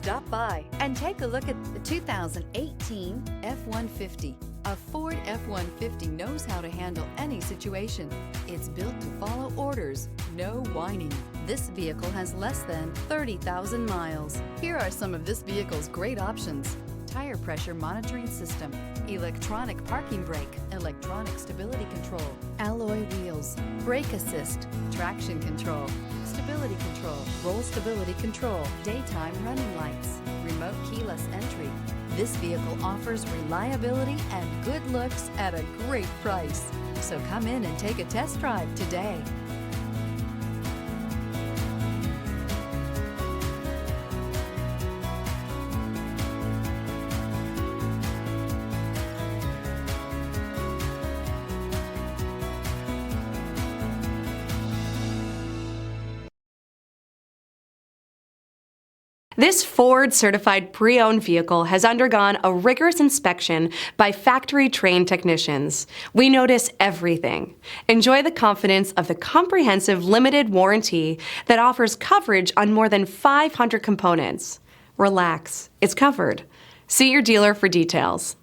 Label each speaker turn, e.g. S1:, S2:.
S1: Stop by and take a look at the 2018 F-150. A Ford F-150 knows how to handle any situation. It's built to follow orders, no whining. This vehicle has less than 30,000 miles. Here are some of this vehicle's great options: tire pressure monitoring system, electronic parking brake, electronic stability control, alloy wheels, brake assist, traction control, stability control, roll stability control, daytime running lights, remote keyless entry. This vehicle offers reliability and good looks at a great price. So come in and take a test drive today.
S2: This Ford-certified pre-owned vehicle has undergone a rigorous inspection by factory-trained technicians. We notice everything. Enjoy the confidence of the comprehensive limited warranty that offers coverage on more than 500 components. Relax, it's covered. See your dealer for details.